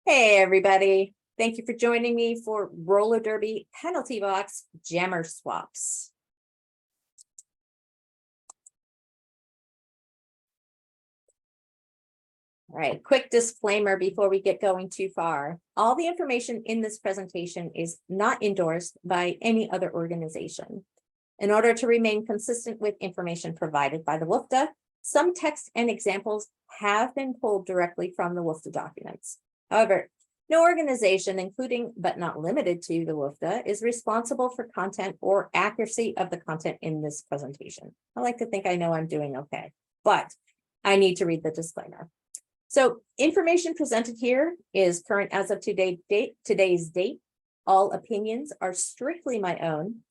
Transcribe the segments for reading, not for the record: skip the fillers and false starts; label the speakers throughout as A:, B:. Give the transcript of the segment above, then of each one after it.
A: Hey, everybody. Thank you for joining me for roller derby penalty box jammer swaps. All right, quick disclaimer before we get going too far. All the information in this presentation is not endorsed by any other organization. In order to remain consistent with information provided by the WFTDA, some text and examples have been pulled directly from the WFTDA documents. However, no organization, including but not limited to the WFTDA, is responsible for content or accuracy of the content in this presentation. I like to think I know I'm doing okay, but I need to read the disclaimer. So information presented here is current as of today's date. All opinions are strictly my own.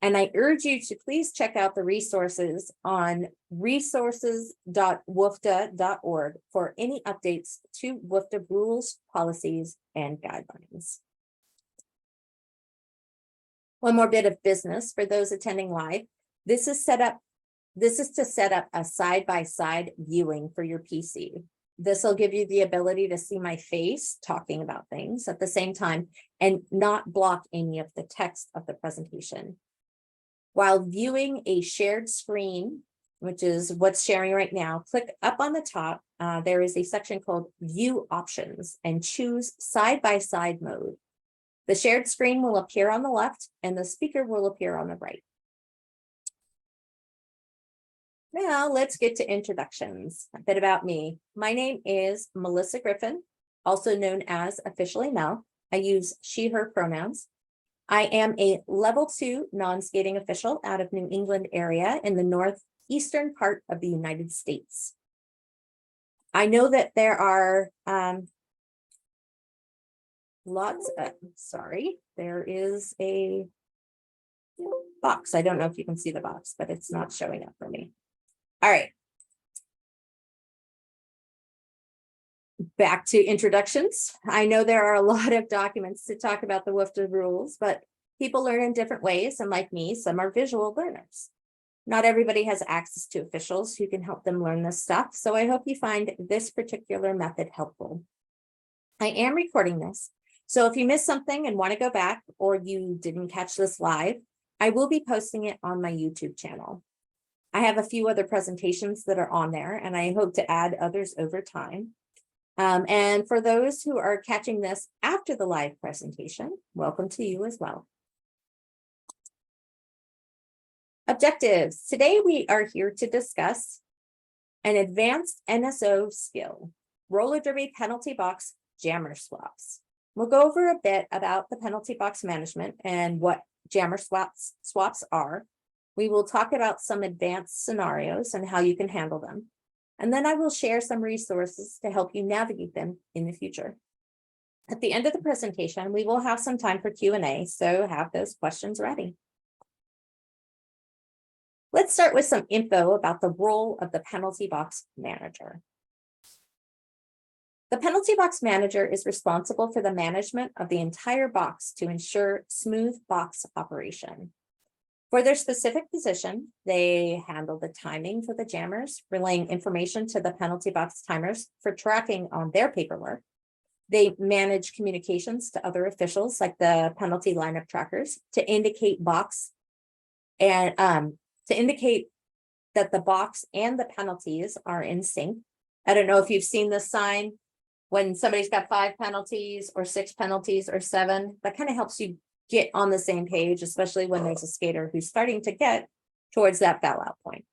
A: And I urge you to please check out the resources on resources.wfta.org for any updates to WFTA rules, policies, and guidelines. One more bit of business for those attending live. This is to set up a side-by-side viewing for your PC. This will give you the ability to see my face talking about things at the same time and not block any of the text of the presentation. While viewing a shared screen, which is what's sharing right now, click up on the top. There is a section called View Options and choose side-by-side mode. The shared screen will appear on the left and the speaker will appear on the right. Now let's get to introductions. A bit about me. My name is Melissa Griffin, also known as officially Mel. I use she, her pronouns. I am a level 2 non-skating official out of New England area in the northeastern part of the United States. I know that there are there is a box. I don't know if you can see the box, but it's not showing up for me. All right. Back to introductions. I know there are a lot of documents to talk about the WFTDA rules, but people learn in different ways. And like me, some are visual learners. Not everybody has access to officials who can help them learn this stuff. So I hope you find this particular method helpful. I am recording this. So if you missed something and want to go back or you didn't catch this live, I will be posting it on my YouTube channel. I have a few other presentations that are on there, and I hope to add others over time. And for those who are catching this after the live presentation, welcome to you as well. Objectives. Today we are here to discuss an advanced NSO skill, roller derby penalty box jammer swaps. We'll go over a bit about the penalty box management and what jammer swaps are. We will talk about some advanced scenarios and how you can handle them. And then I will share some resources to help you navigate them in the future. At the end of the presentation, we will have some time for Q&A, so have those questions ready. Let's start with some info about the role of the penalty box manager. The penalty box manager is responsible for the management of the entire box to ensure smooth box operation. For their specific position, they handle the timing for the jammers, relaying information to the penalty box timers for tracking on their paperwork. They manage communications to other officials like the penalty lineup trackers to indicate box and to indicate that the box and the penalties are in sync. I don't know if you've seen this sign when somebody's got 5 penalties or 6 penalties or 7, that kind of helps you get on the same page, especially when there's a skater who's starting to get towards that foul out point.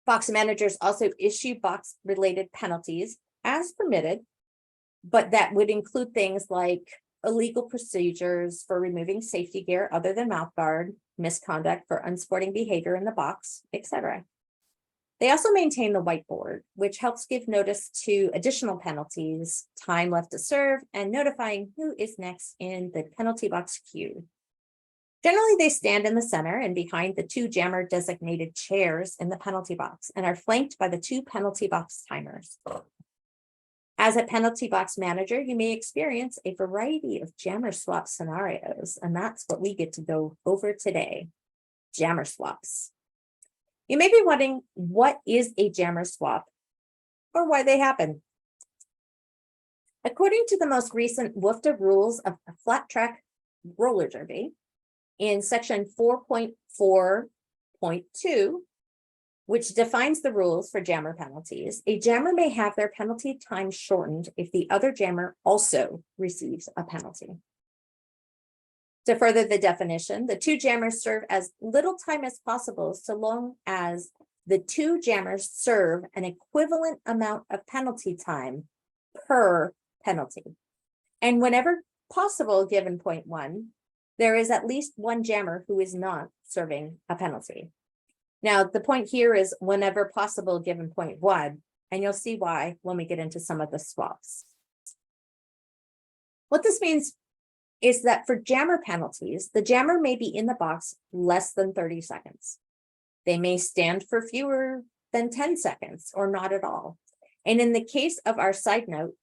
A: Box managers also issue box related penalties as permitted, but that would include things like illegal procedures for removing safety gear other than mouth guard, misconduct for unsporting behavior in the box, etc. They also maintain the whiteboard, which helps give notice to additional penalties, time left to serve, and notifying who is next in the penalty box queue. Generally, they stand in the center and behind the 2 jammer designated chairs in the penalty box and are flanked by the 2 penalty box timers. As a penalty box manager, you may experience a variety of jammer swap scenarios, and that's what we get to go over today, jammer swaps. You may be wondering, what is a jammer swap or why they happen? According to the most recent WFTDA rules of flat track roller derby, in section 4.4.2, which defines the rules for jammer penalties, a jammer may have their penalty time shortened if the other jammer also receives a penalty. To further the definition, the two jammers serve as little time as possible so long as the two jammers serve an equivalent amount of penalty time per penalty. And whenever possible, given point one, there is at least one jammer who is not serving a penalty. Now, the point here is whenever possible, given point one, and you'll see why when we get into some of the swaps. What this means is that for jammer penalties, the jammer may be in the box less than 30 seconds. They may stand for fewer than 10 seconds or not at all. And in the case of our side note,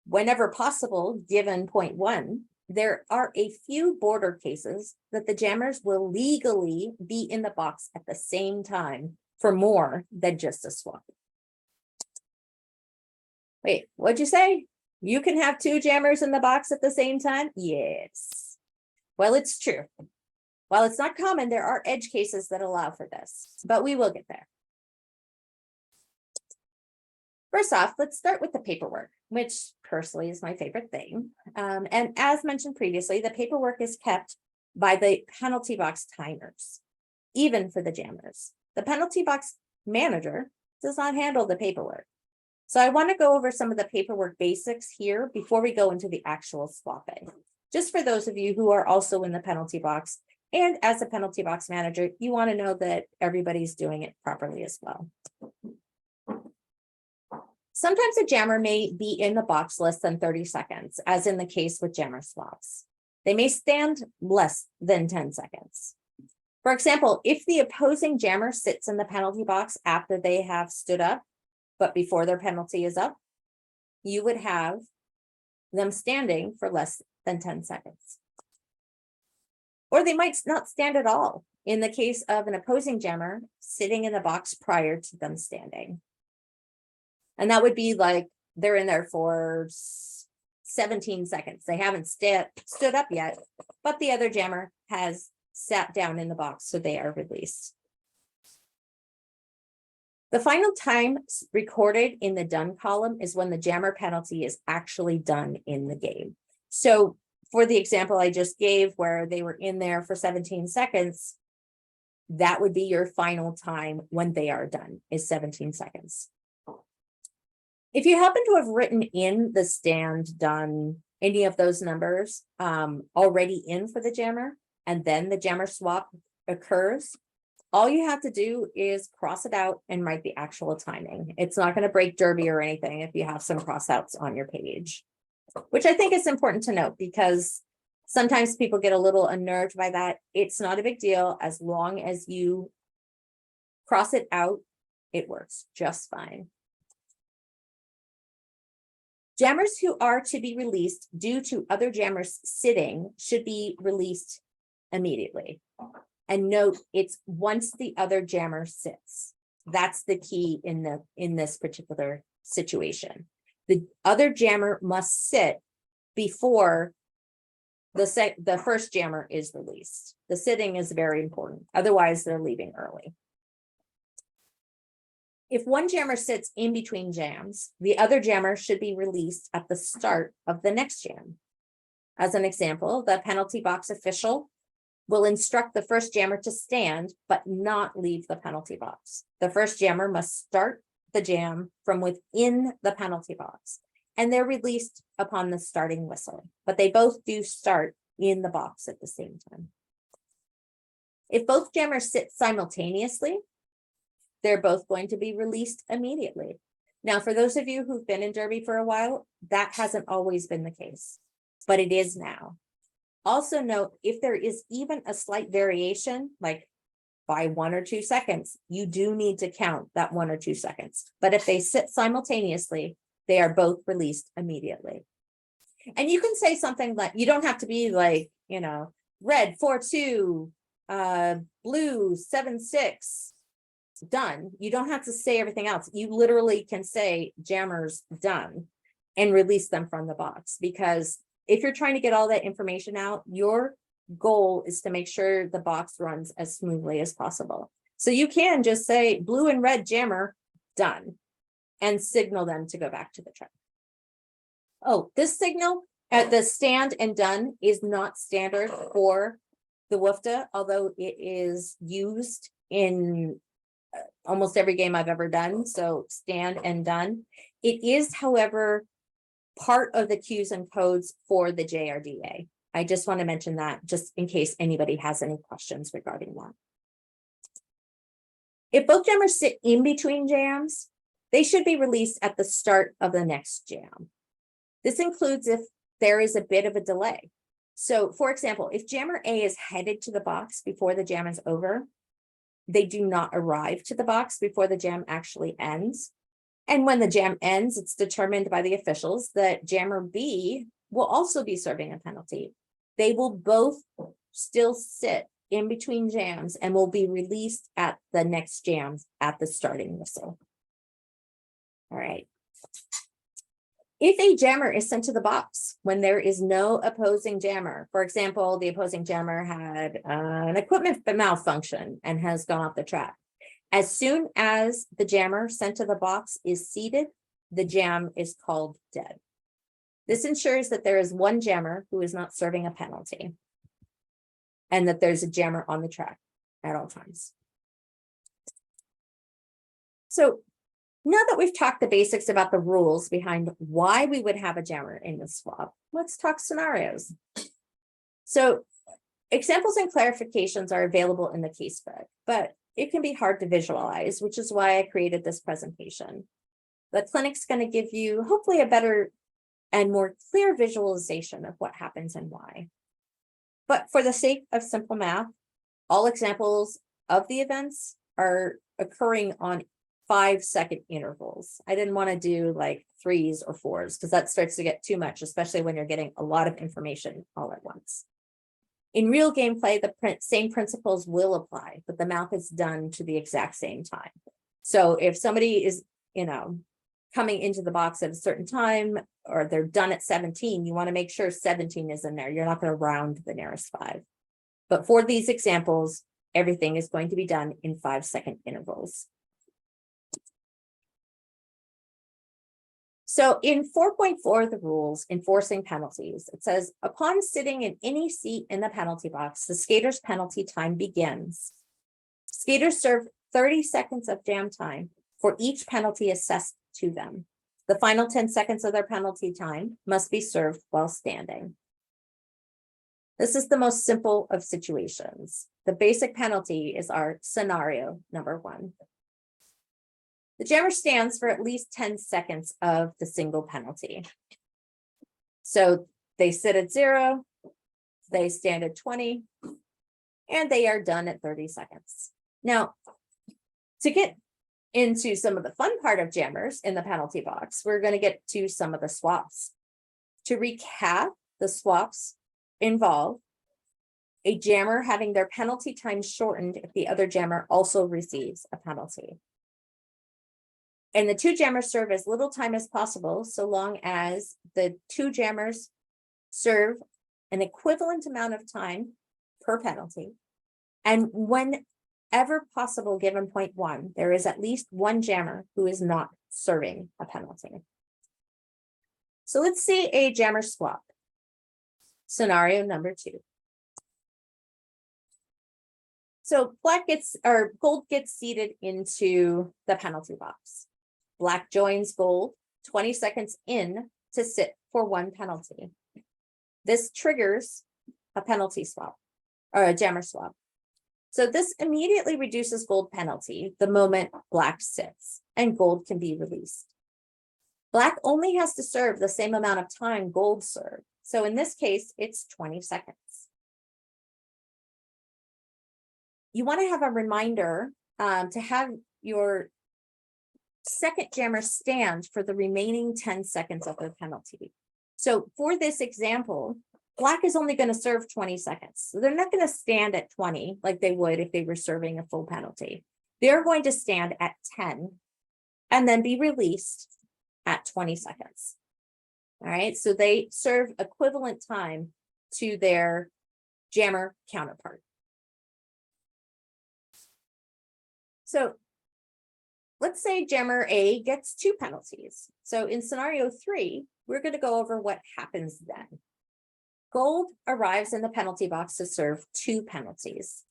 A: whenever possible, given point one, there are a few border cases that the jammers will legally be in the box at the same time for more than just a swap. Wait, what'd you say? You can have two jammers in the box at the same time? Yes. Well, it's true. While it's not common, there are edge cases that allow for this, but we will get there. First off, let's start with the paperwork, which personally is my favorite thing. And as mentioned previously, the paperwork is kept by the penalty box timers, even for the jammers. The penalty box manager does not handle the paperwork. So I want to go over some of the paperwork basics here before we go into the actual swapping. Just for those of you who are also in the penalty box, and as a penalty box manager, you want to know that everybody's doing it properly as well. Sometimes a jammer may be in the box less than 30 seconds, as in the case with jammer swaps. They may stand less than 10 seconds. For example, if the opposing jammer sits in the penalty box after they have stood up, but before their penalty is up, you would have them standing for less than 10 seconds. Or they might not stand at all in the case of an opposing jammer sitting in the box prior to them standing. And that would be like they're in there for 17 seconds. They haven't stood up yet, but the other jammer has sat down in the box, so they are released. The final time recorded in the done column is when the jammer penalty is actually done in the game. So for the example I just gave where they were in there for 17 seconds, that would be your final time when they are done, is 17 seconds. If you happen to have written in the stand done, any of those numbers already in for the jammer, and then the jammer swap occurs, all you have to do is cross it out and write the actual timing. It's not going to break derby or anything if you have some crossouts on your page, which I think is important to note because sometimes people get a little unnerved by that. It's not a big deal. As long as you cross it out, it works just fine. Jammers who are to be released due to other jammers sitting should be released immediately. And note, it's once the other jammer sits. That's the key in this particular situation. The other jammer must sit before the first jammer is released. The sitting is very important. Otherwise, they're leaving early. If one jammer sits in between jams, the other jammer should be released at the start of the next jam. As an example, the penalty box official will instruct the first jammer to stand, but not leave the penalty box. The first jammer must start the jam from within the penalty box, and they're released upon the starting whistle, but they both do start in the box at the same time. If both jammers sit simultaneously, they're both going to be released immediately. Now, for those of you who've been in Derby for a while, that hasn't always been the case, but it is now. Also note, if there is even a slight variation, like by 1 or 2 seconds, you do need to count that 1 or 2 seconds. But if they sit simultaneously, they are both released immediately. And you can say something like, you don't have to be like, red 4-2, blue 7-6, done. You don't have to say everything else. You literally can say jammers done. and release them from the box. Because if you're trying to get all that information out, your goal is to make sure the box runs as smoothly as possible. So you can just say blue and red jammer, done, and signal them to go back to the track. Oh, this signal at the stand and done is not standard for the WFTDA, although it is used in almost every game I've ever done. So stand and done. It is, however, part of the cues and codes for the JRDA. I just want to mention that just in case anybody has any questions regarding that. If both jammers sit in between jams, they should be released at the start of the next jam. This includes if there is a bit of a delay. So for example, if jammer A is headed to the box before the jam is over, they do not arrive to the box before the jam actually ends. And when the jam ends, it's determined by the officials that jammer B will also be serving a penalty. They will both still sit in between jams and will be released at the next jam at the starting whistle. All right. If a jammer is sent to the box when there is no opposing jammer, for example, the opposing jammer had an equipment malfunction and has gone off the track. As soon as the jammer sent to the box is seated, the jam is called dead. This ensures that there is one jammer who is not serving a penalty and that there's a jammer on the track at all times. So now that we've talked the basics about the rules behind why we would have a jammer in the swap, let's talk scenarios. So examples and clarifications are available in the casebook, but it can be hard to visualize, which is why I created this presentation. The clinic's going to give you hopefully a better and more clear visualization of what happens and why. But for the sake of simple math, all examples of the events are occurring on 5-second intervals. I didn't want to do like 3s or 4s because that starts to get too much, especially when you're getting a lot of information all at once. In real gameplay, the same principles will apply, but the math is done to the exact same time. So if somebody is, coming into the box at a certain time, or they're done at 17, you want to make sure 17 is in there. You're not going to round the nearest 5. But for these examples, everything is going to be done in 5-second intervals. So in 4.4 of the rules enforcing penalties, it says, upon sitting in any seat in the penalty box, the skater's penalty time begins. Skaters serve 30 seconds of jam time for each penalty assessed to them. The final 10 seconds of their penalty time must be served while standing. This is the most simple of situations. The basic penalty is our scenario number 1. The jammer stands for at least 10 seconds of the single penalty. So they sit at 0, they stand at 20, and they are done at 30 seconds. Now, to get into some of the fun part of jammers in the penalty box, we're going to get to some of the swaps. To recap, the swaps involve a jammer having their penalty time shortened if the other jammer also receives a penalty. And the 2 jammers serve as little time as possible, so long as the 2 jammers serve an equivalent amount of time per penalty. And whenever possible, given point 1, there is at least 1 jammer who is not serving a penalty. So let's see a jammer swap. Scenario number 2. So gold gets seated into the penalty box. Black joins gold 20 seconds in to sit for 1 penalty. This triggers a penalty swap or a jammer swap. So this immediately reduces gold penalty the moment black sits and gold can be released. Black only has to serve the same amount of time gold served. So in this case, it's 20 seconds. You want to have a reminder to have your second jammer stand for the remaining 10 seconds of their penalty. So for this example, black is only going to serve 20 seconds. So they're not going to stand at 20 like they would if they were serving a full penalty. They're going to stand at 10 and then be released at 20 seconds. All right, so they serve equivalent time to their jammer counterpart. So let's say jammer A gets 2 penalties. So in scenario 3, we're going to go over what happens then. Gold arrives in the penalty box to serve 2 penalties.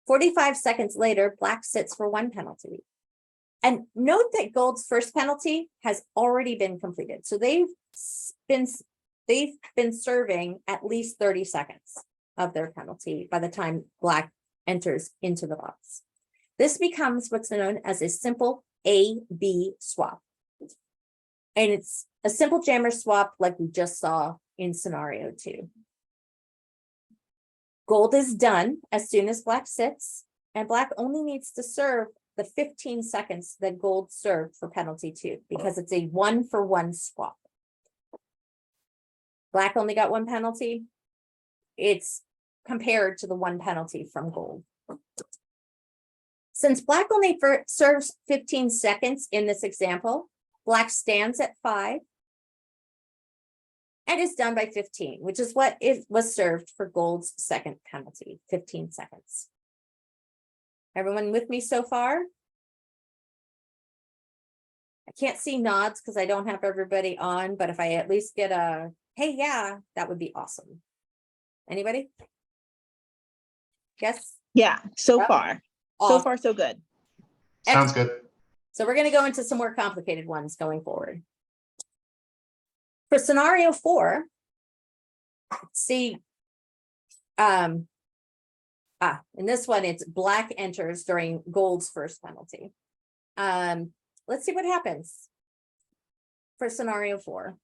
A: 45 seconds later, black sits for 1 penalty. And note that gold's first penalty has already been completed. So they've been serving at least 30 seconds of their penalty by the time black enters into the box. This becomes what's known as a simple A-B swap. And it's a simple jammer swap like we just saw in scenario 2. Gold is done as soon as black sits, and black only needs to serve the 15 seconds that gold served for penalty 2 because it's a 1-for-1 swap. Black only got 1 penalty. It's compared to the 1 penalty from gold. Since black only serves 15 seconds in this example, black stands at 5 and is done by 15, which is what it was served for gold's second penalty, 15 seconds. Everyone with me so far? I can't see nods because I don't have everybody on, but if I at least get a, hey, yeah, that would be awesome. Anybody? Yes?
B: Yeah, so
A: Yep.
B: far.
A: Awesome.
B: So far, so good.
C: Sounds good.
A: So we're going to go into some more complicated ones going forward. For scenario 4, see, in this one, it's black enters during gold's first penalty. Let's see what happens for scenario 4.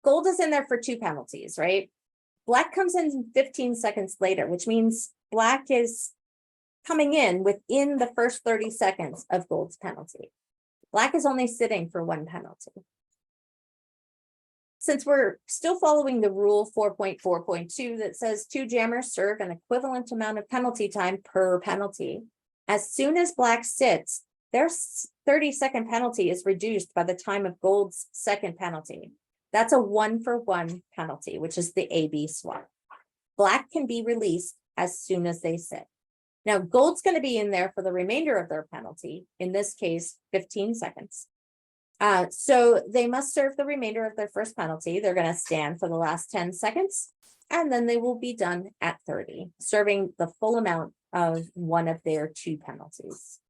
A: Gold is in there for 2 penalties, right? Black comes in 15 seconds later, which means black is coming in within the first 30 seconds of gold's penalty. Black is only sitting for 1 penalty. Since we're still following the rule 4.4.2 that says 2 jammers serve an equivalent amount of penalty time per penalty, as soon as black sits, their 30-second penalty is reduced by the time of gold's second penalty. That's a 1-for-1 penalty, which is the A-B swap. Black can be released as soon as they sit. Now, gold's going to be in there for the remainder of their penalty, in this case, 15 seconds. So they must serve the remainder of their first penalty. They're going to stand for the last 10 seconds, and then they will be done at 30, serving the full amount of one of their 2 penalties.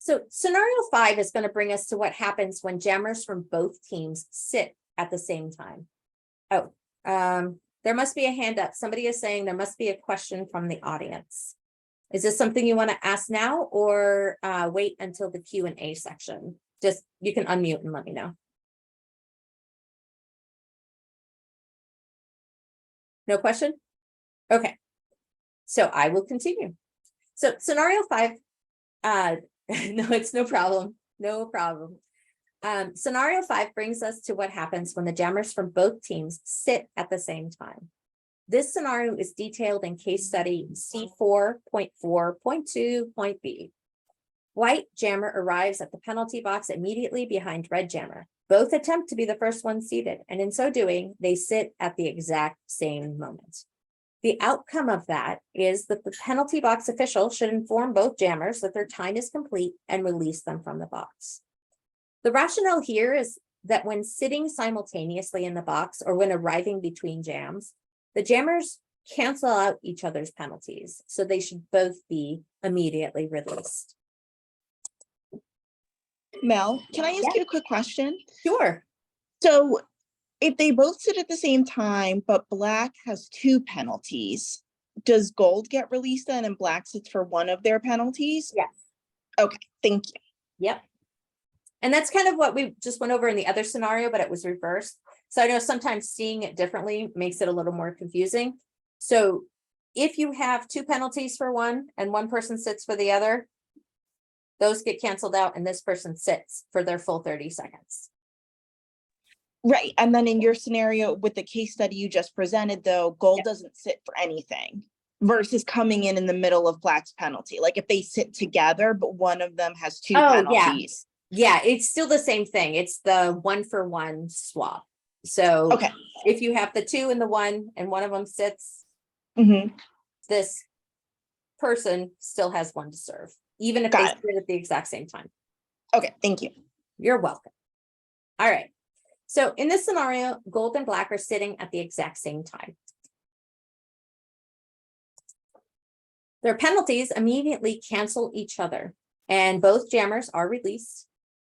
A: So scenario 5 is going to bring us to what happens when jammers from both teams sit at the same time. Oh, there must be a hand up. Somebody is saying there must be a question from the audience. Is this something you want to ask now or wait until the Q&A section? Just, you can unmute and let me know. No question? Okay, so I will continue. So scenario 5, no, it's no problem. No problem. Scenario 5 brings us to what happens when the jammers from both teams sit at the same time. This scenario is detailed in case study C4.4.2.B. White jammer arrives at the penalty box immediately behind red jammer. Both attempt to be the first one seated, and in so doing, they sit at the exact same moment. The outcome of that is that the penalty box official should inform both jammers that their time is complete and release them from the box. The rationale here is that when sitting simultaneously in the box or when arriving between jams, the jammers cancel out each other's penalties, so they should both be immediately released.
B: Mel, can I ask you a quick question?
A: Sure.
B: So if they both sit at the same time, but black has 2 penalties, does gold get released then and black sits for 1 of their penalties?
A: Yes.
B: Okay, thank you.
A: Yep. And that's kind of what we just went over in the other scenario, but it was reversed. So I know sometimes seeing it differently makes it a little more confusing. So if you have 2 penalties for one and one person sits for the other, those get canceled out and this person sits for their full 30 seconds.
B: Right, and then in your scenario with the case study you just presented, though, gold doesn't sit for anything. versus coming in the middle of black's penalty? Like if they sit together, but one of them has two
A: Oh,
B: penalties.
A: Yeah, it's still the same thing. It's the 1-for-1 swap. So
B: Okay.
A: if you have the 2 and the 1 and one of them sits,
B: Mhm.
A: this person still has 1 to serve, even if they
B: Got it.
A: sit at the exact same time.
B: Okay, thank you.
A: You're welcome. All right. So in this scenario, gold and black are sitting at the exact same time. Their penalties immediately cancel each other, and both jammers are released.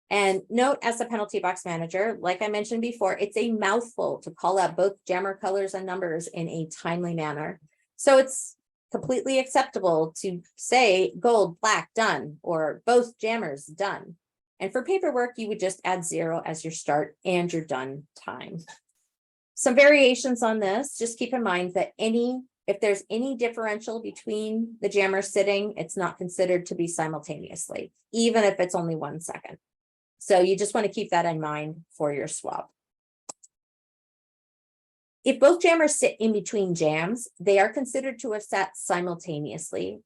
A: And note, as a penalty box manager, like I mentioned before, it's a mouthful to call out both jammer colors and numbers in a timely manner. So it's completely acceptable to say gold, black, done, or both jammers done. And for paperwork, you would just add 0 as your start and your done time. Some variations on this, just keep in mind that if there's any differential between the jammers sitting, it's not considered to be simultaneously, even if it's only 1 second. So you just want to keep that in mind for your swap. If both jammers sit in between jams, they are considered to have sat simultaneously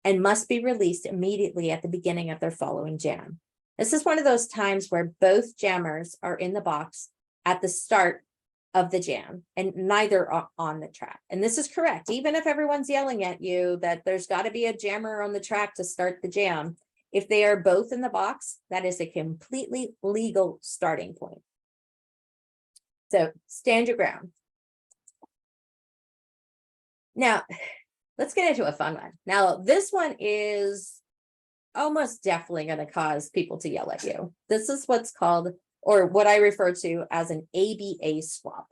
A: and must be released immediately at the beginning of their following jam. This is one of those times where both jammers are in the box at the start of the jam and neither are on the track. And this is correct. Even if everyone's yelling at you that there's got to be a jammer on the track to start the jam, if they are both in the box, that is a completely legal starting point. So stand your ground. Now, let's get into a fun one. Now, this one is almost definitely going to cause people to yell at you. This is what's called, or what I refer to as an ABA swap.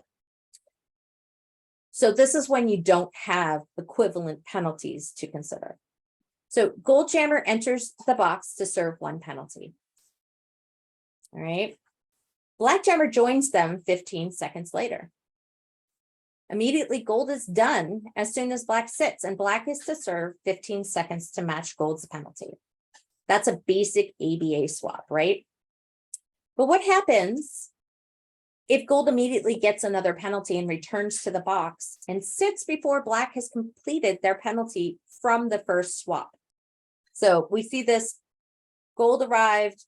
A: So this is when you don't have equivalent penalties to consider. So gold jammer enters the box to serve 1 penalty. All right. Black jammer joins them 15 seconds later. Immediately, gold is done as soon as black sits, and black is to serve 15 seconds to match gold's penalty. That's a basic ABA swap, right? But what happens if gold immediately gets another penalty and returns to the box and sits before black has completed their penalty from the first swap? So we see this: gold arrived,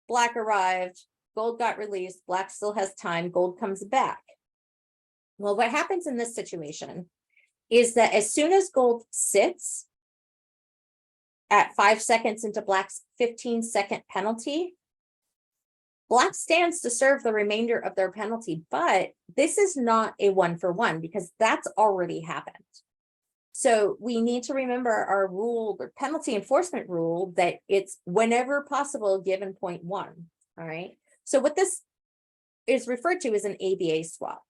A: black arrived, gold got released, black still has time, gold comes back. Well, what happens in this situation is that as soon as gold sits at 5 seconds into black's 15-second penalty, black stands to serve the remainder of their penalty, but this is not a 1-for-1 because that's already happened. So we need to remember our rule, the penalty enforcement rule, that it's whenever possible given 0.1. All right. So what this is referred to as an ABA swap.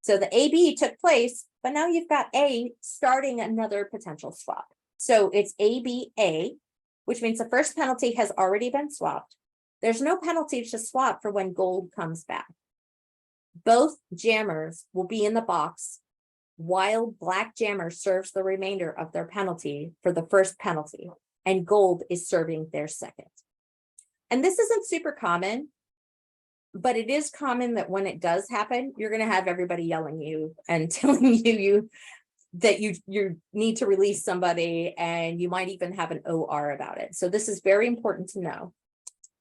A: So the AB took place, but now you've got A starting another potential swap. So it's ABA, which means the first penalty has already been swapped. There's no penalty to swap for when gold comes back. Both jammers will be in the box while black jammer serves the remainder of their penalty for the first penalty, and gold is serving their second. And this isn't super common, but it is common that when it does happen, you're going to have everybody yelling you and telling you that you need to release somebody, and you might even have an OR about it. So this is very important to know.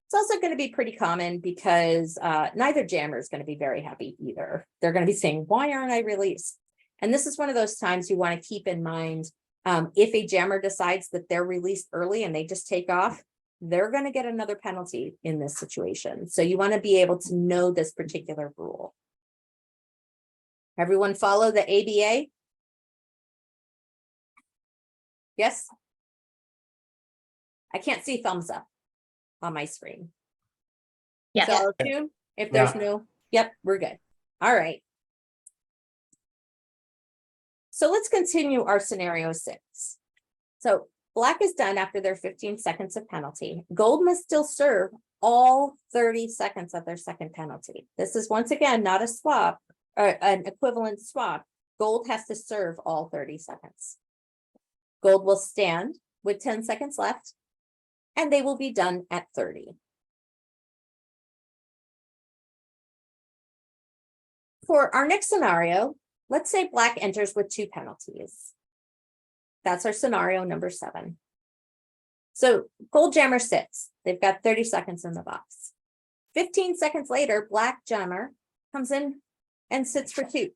A: It's also going to be pretty common because neither jammer is going to be very happy either. They're going to be saying, why aren't I released? And this is one of those times you want to keep in mind, if a jammer decides that they're released early and they just take off, they're going to get another penalty in this situation. So you want to be able to know this particular rule. Everyone follow the ABA? Yes? I can't see thumbs up on my screen.
C: Yes.
A: So if there's yep, we're good. All right. So let's continue our scenario 6. So black is done after their 15 seconds of penalty. Gold must still serve all 30 seconds of their second penalty. This is once again not a swap or an equivalent swap. Gold has to serve all 30 seconds. Gold will stand with 10 seconds left, and they will be done at 30. For our next scenario, let's say black enters with 2 penalties. That's our scenario number 7. So gold jammer sits. They've got 30 seconds in the box. 15 seconds later, black jammer comes in and sits for 2.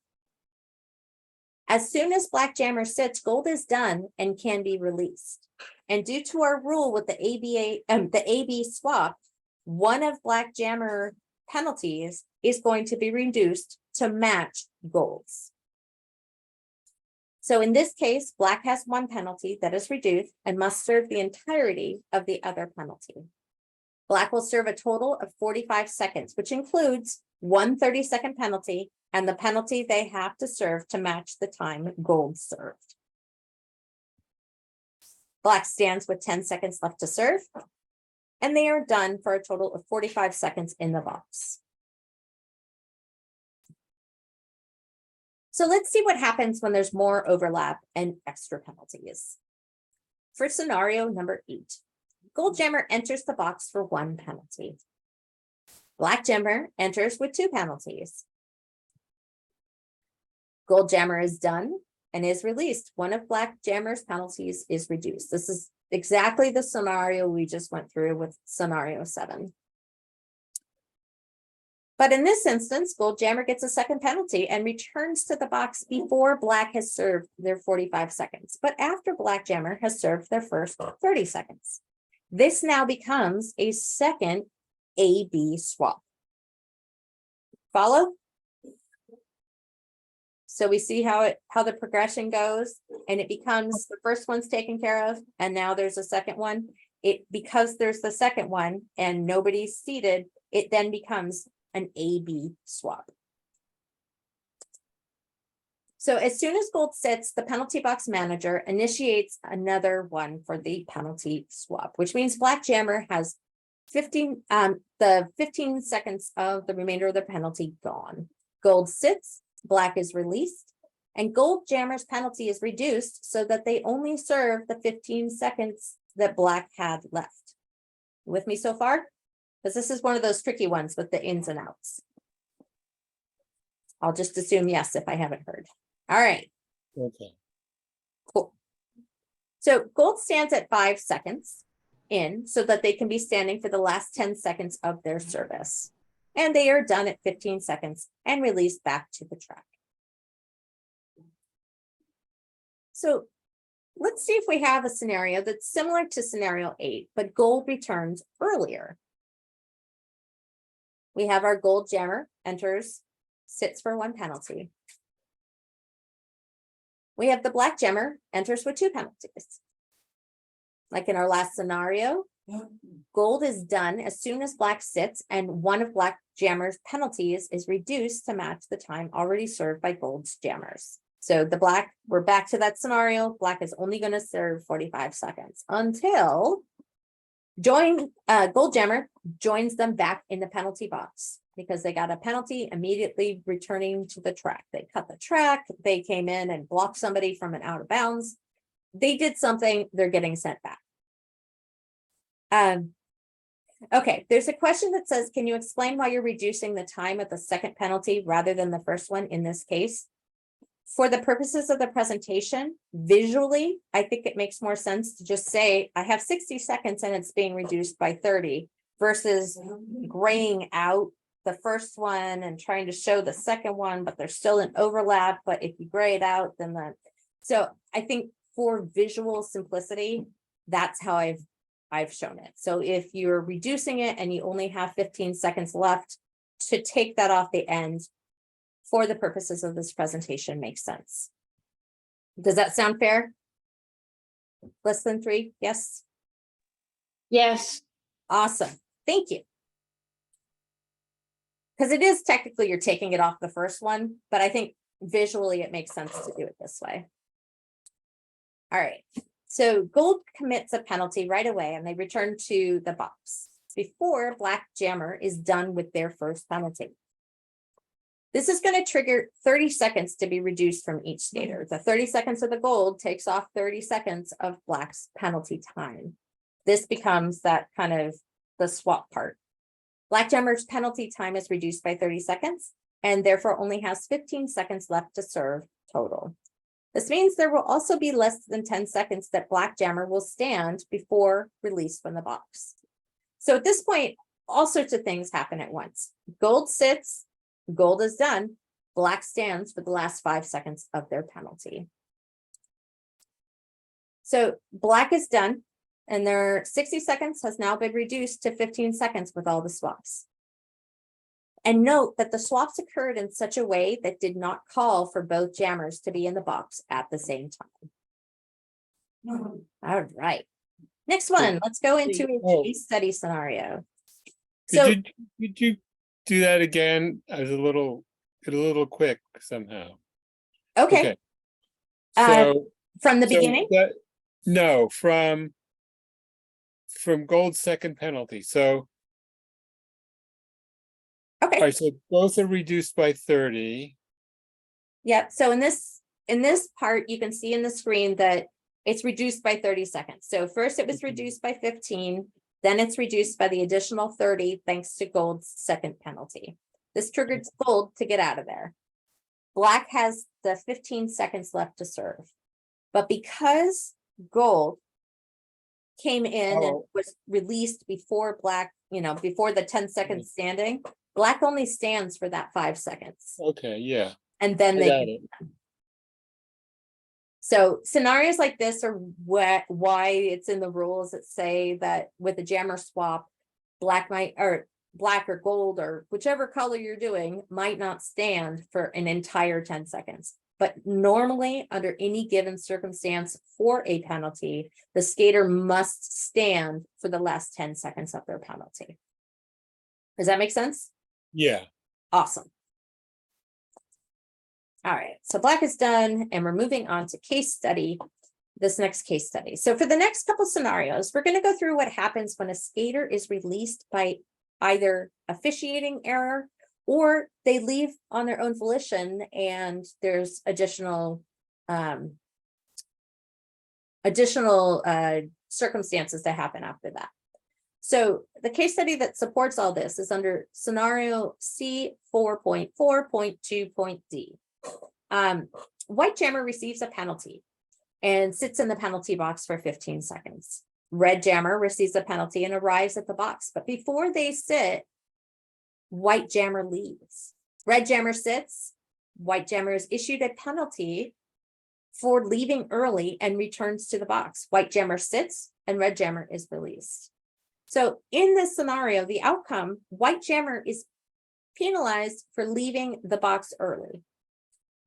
A: As soon as black jammer sits, gold is done and can be released. And due to our rule with the AB swap, one of black jammer penalties is going to be reduced to match gold's. So in this case, black has 1 penalty that is reduced and must serve the entirety of the other penalty. Black will serve a total of 45 seconds, which includes 1 30-second penalty and the penalty they have to serve to match the time gold served. Black stands with 10 seconds left to serve, and they are done for a total of 45 seconds in the box. So let's see what happens when there's more overlap and extra penalties. For scenario number 8, gold jammer enters the box for 1 penalty. Black jammer enters with 2 penalties. Gold jammer is done and is released. One of black jammer's penalties is reduced. This is exactly the scenario we just went through with scenario 7. But in this instance, gold jammer gets a 2nd penalty and returns to the box before black has served their 45 seconds, but after black jammer has served their first 30 seconds. This now becomes a second AB swap. Follow? So we see how the progression goes, and it becomes the first one's taken care of, and now there's a second one. Because there's the second one and nobody's seated, it then becomes an AB swap. So as soon as gold sits, the penalty box manager initiates another one for the penalty swap, which means black jammer has 15 seconds of the remainder of the penalty gone. Gold sits, black is released, and gold jammer's penalty is reduced so that they only serve the 15 seconds that black had left. With me so far? Because this is one of those tricky ones with the ins and outs. I'll just assume yes if I haven't heard. All right.
C: Okay.
A: Cool. So gold stands at 5 seconds in so that they can be standing for the last 10 seconds of their service. And they are done at 15 seconds and released back to the track. So let's see if we have a scenario that's similar to scenario 8, but gold returns earlier. We have our gold jammer enters, sits for 1 penalty. We have the black jammer enters with 2 penalties. Like in our last scenario, gold is done as soon as black sits, and one of black jammer's penalties is reduced to match the time already served by gold's jammers. So we're back to that scenario. Black is only going to serve 45 seconds until gold jammer joins them back in the penalty box because they got a penalty immediately returning to the track. They cut the track, they came in and blocked somebody from an out of bounds. They did something, they're getting sent back. Okay, there's a question that says, can you explain why you're reducing the time of the second penalty rather than the first one in this case? For the purposes of the presentation, visually, I think it makes more sense to just say, I have 60 seconds and it's being reduced by 30 versus graying out the first one and trying to show the second one, but there's still an overlap. But if you gray it out, then so I think for visual simplicity, that's how I've shown it. So if you're reducing it and you only have 15 seconds left, to take that off the end for the purposes of this presentation makes sense. Does that sound fair? Less than 3? Yes.
D: Yes.
A: Awesome. Thank you. Because it is technically you're taking it off the first one, but I think visually it makes sense to do it this way. All right. So gold commits a penalty right away and they return to the box before black jammer is done with their first penalty. This is going to trigger 30 seconds to be reduced from each skater. The 30 seconds of the gold takes off 30 seconds of black's penalty time. This becomes that kind of the swap part. Black jammer's penalty time is reduced by 30 seconds and therefore only has 15 seconds left to serve total. This means there will also be less than 10 seconds that black jammer will stand before release from the box. So at this point, all sorts of things happen at once. Gold sits, gold is done, black stands for the last 5 seconds of their penalty. So black is done, and their 60 seconds has now been reduced to 15 seconds with all the swaps. And note that the swaps occurred in such a way that did not call for both jammers to be in the box at the same time. All right. Next one, let's go into a case study scenario. So
C: Could you do that again? I was a little quick somehow.
A: okay,
C: So
A: from the
C: so
A: beginning,
C: no, from gold's second penalty. So all
A: okay,
C: right, so both are reduced by 30.
A: yep. So in this part, you can see in the screen that it's reduced by 30 seconds. So first it was reduced by 15, then it's reduced by the additional 30 thanks to gold's second penalty. This triggered gold to get out of there. Black has the 15 seconds left to serve. But because gold came in and was released before black, before the 10 seconds standing, black only stands for that 5 seconds.
C: Okay, yeah.
A: And then
C: I got it.
A: So scenarios like this are why it's in the rules that say that with a jammer swap, black or gold or whichever color you're doing might not stand for an entire 10 seconds. But normally, under any given circumstance for a penalty, the skater must stand for the last 10 seconds of their penalty. Does that make sense?
C: Yeah.
A: Awesome. All right, so black is done, and we're moving on to case study, this next case study. So for the next couple scenarios, we're going to go through what happens when a skater is released by either officiating error or they leave on their own volition and there's additional circumstances that happen after that. So the case study that supports all this is under scenario C 4.4.2.D. White jammer receives a penalty and sits in the penalty box for 15 seconds. Red jammer receives a penalty and arrives at the box, but before they sit, white jammer leaves. Red jammer sits, white jammer is issued a penalty for leaving early and returns to the box. White jammer sits and red jammer is released. So in this scenario, the outcome, white jammer is penalized for leaving the box early.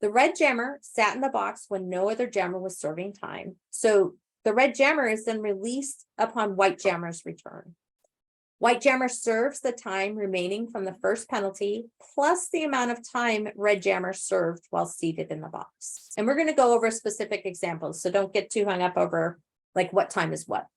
A: The red jammer sat in the box when no other jammer was serving time. So the red jammer is then released upon white jammer's return. White jammer serves the time remaining from the first penalty, plus the amount of time red jammer served while seated in the box. And we're going to go over specific examples, so don't get too hung up over like what time is what.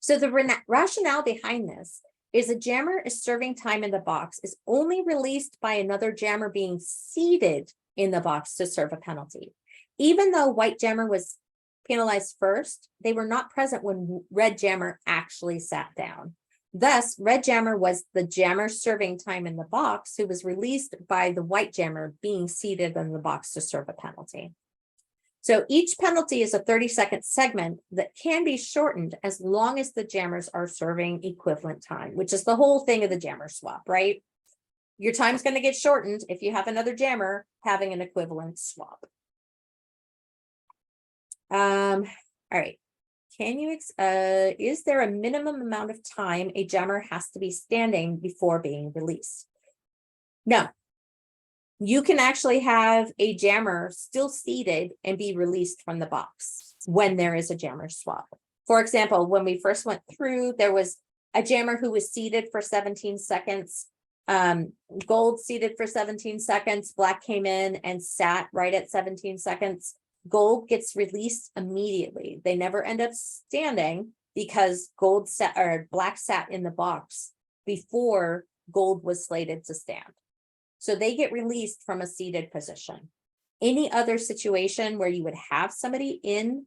A: So the rationale behind this is a jammer is serving time in the box is only released by another jammer being seated in the box to serve a penalty. Even though white jammer was penalized first, they were not present when red jammer actually sat down. Thus, red jammer was the jammer serving time in the box who was released by the white jammer being seated in the box to serve a penalty. So each penalty is a 30-second segment that can be shortened as long as the jammers are serving equivalent time, which is the whole thing of the jammer swap, right? Your time's going to get shortened if you have another jammer having an equivalent swap. All right. Is there a minimum amount of time a jammer has to be standing before being released? No. You can actually have a jammer still seated and be released from the box when there is a jammer swap. For example, when we first went through, there was a jammer who was seated for 17 seconds. Gold seated for 17 seconds. Black came in and sat right at 17 seconds. Gold gets released immediately. They never end up standing because black sat in the box before gold was slated to stand. So they get released from a seated position. Any other situation where you would have somebody in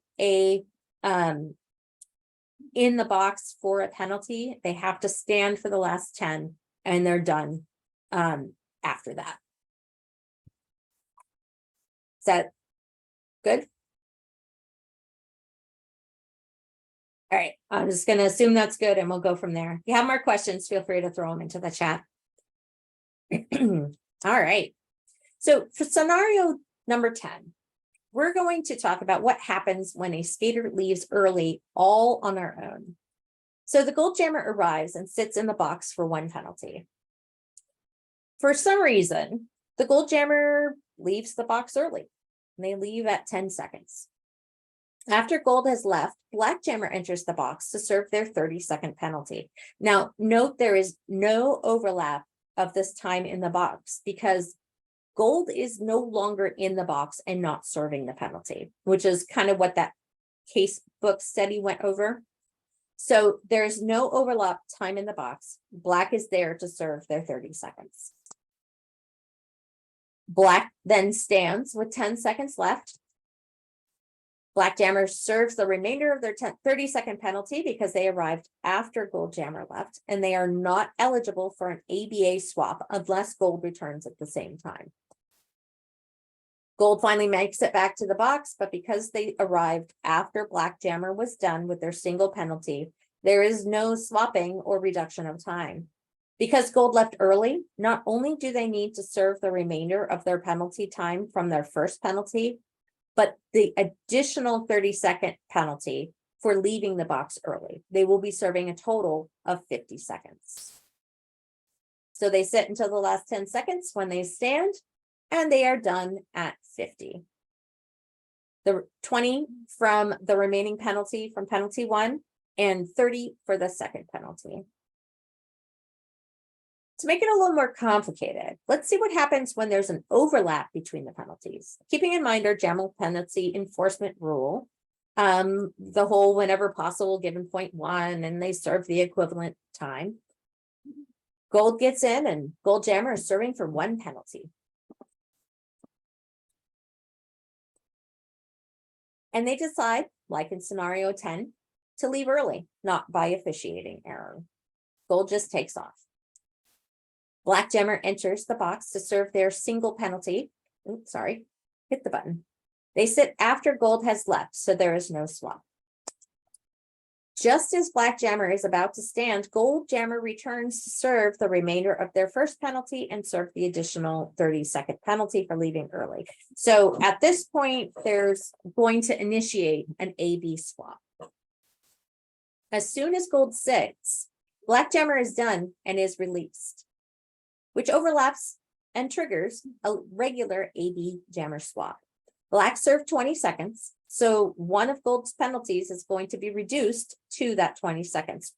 A: the box for a penalty, they have to stand for the last 10 and they're done after that. Does that Good. All right, I'm just gonna assume that's good and we'll go from there. If you have more questions, feel free to throw them into the chat. All right. So for scenario number 10, we're going to talk about what happens when a skater leaves early all on their own. So the gold jammer arrives and sits in the box for 1 penalty. For some reason, the gold jammer leaves the box early. And they leave at 10 seconds. After gold has left, black jammer enters the box to serve their 30-second penalty. Now, note there is no overlap of this time in the box because gold is no longer in the box and not serving the penalty, which is kind of what that case book study went over. So there's no overlap time in the box. Black is there to serve their 30 seconds. Black then stands with 10 seconds left. Black jammer serves the remainder of their 30-second penalty because they arrived after gold jammer left, and they are not eligible for an ABA swap unless gold returns at the same time. Gold finally makes it back to the box, but because they arrived after black jammer was done with their single penalty, there is no swapping or reduction of time. Because gold left early, not only do they need to serve the remainder of their penalty time from their first penalty, but the additional 30-second penalty for leaving the box early. They will be serving a total of 50 seconds. So they sit until the last 10 seconds when they stand, and they are done at 50. The 20 from the remaining penalty from penalty 1 and 30 for the second penalty. To make it a little more complicated, let's see what happens when there's an overlap between the penalties. Keeping in mind our general penalty enforcement rule, the whole whenever possible given 0.1 and they serve the equivalent time. Gold gets in and gold jammer is serving for 1 penalty. And they decide, like in scenario 10, to leave early, not by officiating error. Gold just takes off. Black jammer enters the box to serve their single penalty. Oops, sorry, hit the button. They sit after gold has left, so there is no swap. Just as black jammer is about to stand, gold jammer returns to serve the remainder of their first penalty and serve the additional 30-second penalty for leaving early. So at this point, there's going to initiate an AB swap. As soon as gold sits, black jammer is done and is released, which overlaps and triggers a regular AB jammer swap. Black served 20 seconds, so one of gold's penalties is going to be reduced to that 20 seconds,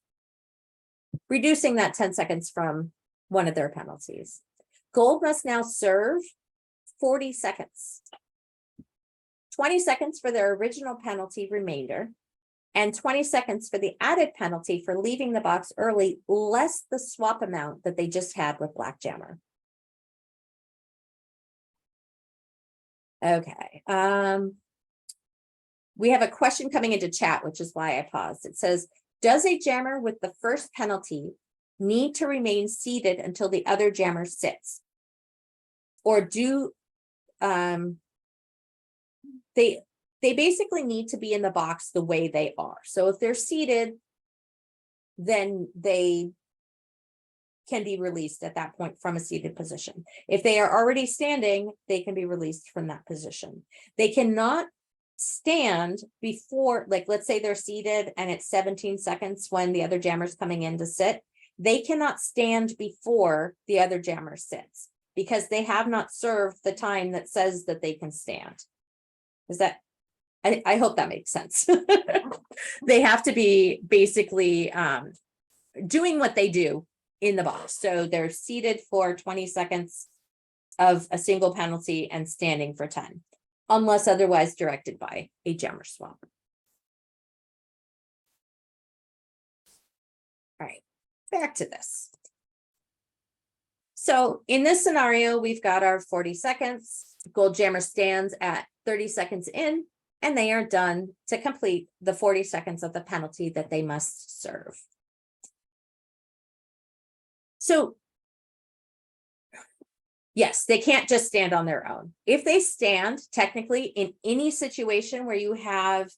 A: reducing that 10 seconds from one of their penalties. Gold must now serve 40 seconds. 20 seconds for their original penalty remainder, and 20 seconds for the added penalty for leaving the box early, less the swap amount that they just had with black jammer. Okay. We have a question coming into chat, which is why I paused. It says, does a jammer with the first penalty need to remain seated until the other jammer sits? Or do they basically need to be in the box the way they are? So if they're seated, then they can be released at that point from a seated position. If they are already standing, they can be released from that position. They cannot stand before, like, let's say they're seated and it's 17 seconds when the other jammer's coming in to sit. They cannot stand before the other jammer sits because they have not served the time that says that they can stand. Is that, I hope that makes sense. They have to be basically doing what they do in the box. So they're seated for 20 seconds of a single penalty and standing for 10, unless otherwise directed by a jammer swap. All right, back to this. So in this scenario, we've got our 40 seconds. Gold jammer stands at 30 seconds in, and they are done to complete the 40 seconds of the penalty that they must serve. Yes, they can't just stand on their own. If they stand, technically, in any situation where you have,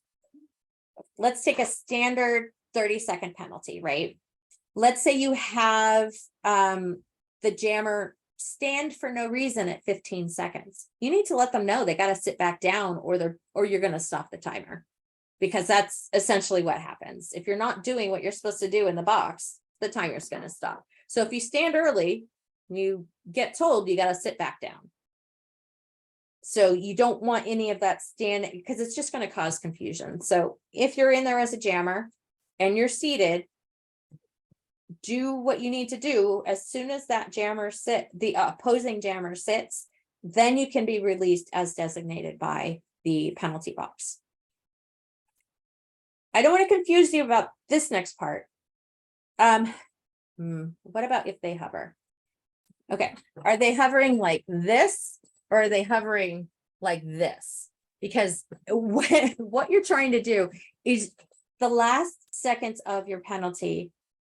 A: let's take a standard 30-second penalty, right? Let's say you have the jammer stand for no reason at 15 seconds. You need to let them know they got to sit back down, or you're going to stop the timer, because that's essentially what happens. If you're not doing what you're supposed to do in the box, the timer's going to stop. So if you stand early, you get told you got to sit back down. So you don't want any of that stand, because it's just going to cause confusion. So if you're in there as a jammer and you're seated, do what you need to do. As soon as that jammer the opposing jammer sits, then you can be released as designated by the penalty box. I don't want to confuse you about this next part. What about if they hover? Okay, are they hovering like this, or are they hovering like this? Because what you're trying to do is the last seconds of your penalty,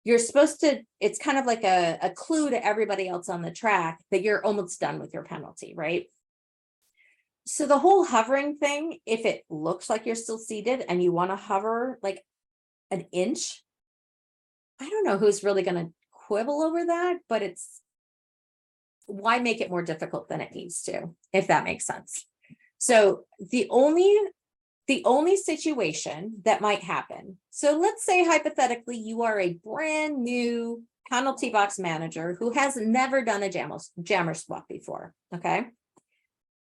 A: you're supposed to, it's kind of like a clue to everybody else on the track that you're almost done with your penalty, right? So the whole hovering thing, if it looks like you're still seated and you want to hover like an inch, I don't know who's really going to quibble over that, but why make it more difficult than it needs to, if that makes sense. So the only situation that might happen, so let's say hypothetically you are a brand new penalty box manager who has never done a jammer swap before, okay?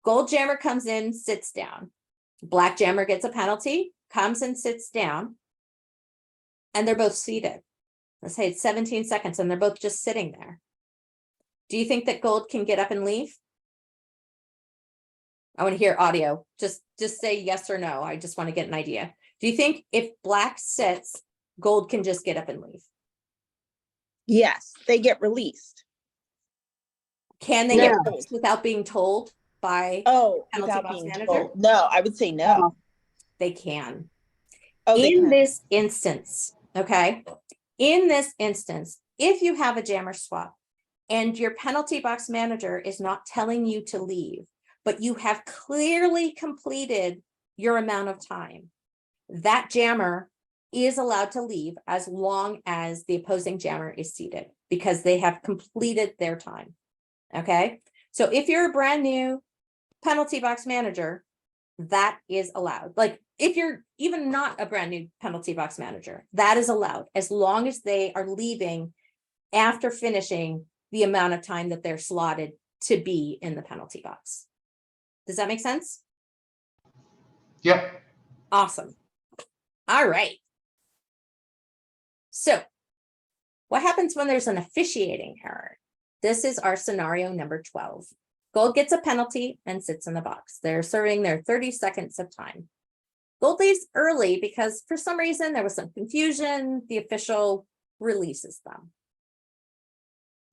A: Gold jammer comes in, sits down. Black jammer gets a penalty, comes and sits down, and they're both seated. Let's say it's 17 seconds and they're both just sitting there. Do you think that gold can get up and leave? I want to hear audio. Just say yes or no. I just want to get an idea. Do you think if black sits, gold can just get up and leave?
B: Yes, they get released.
A: Can they get
D: No.
A: released without being told by
B: Oh,
A: penalty
B: without
A: box
B: being
A: manager?
B: told. No, I would say no.
D: No.
A: They can.
B: Oh, they
A: In
B: can.
A: this instance, okay, in this instance, if you have a jammer swap and your penalty box manager is not telling you to leave, but you have clearly completed your amount of time, that jammer is allowed to leave as long as the opposing jammer is seated, because they have completed their time. Okay, so if you're a brand new penalty box manager, that is allowed. Like if you're even not a brand new penalty box manager, that is allowed as long as they are leaving after finishing the amount of time that they're slotted to be in the penalty box. Does that make sense?
E: Yep.
A: Awesome. All right. So what happens when there's an officiating error? This is our scenario number 12. Gold gets a penalty and sits in the box. They're serving their 30 seconds of time. Gold leaves early because for some reason there was some confusion. The official releases them.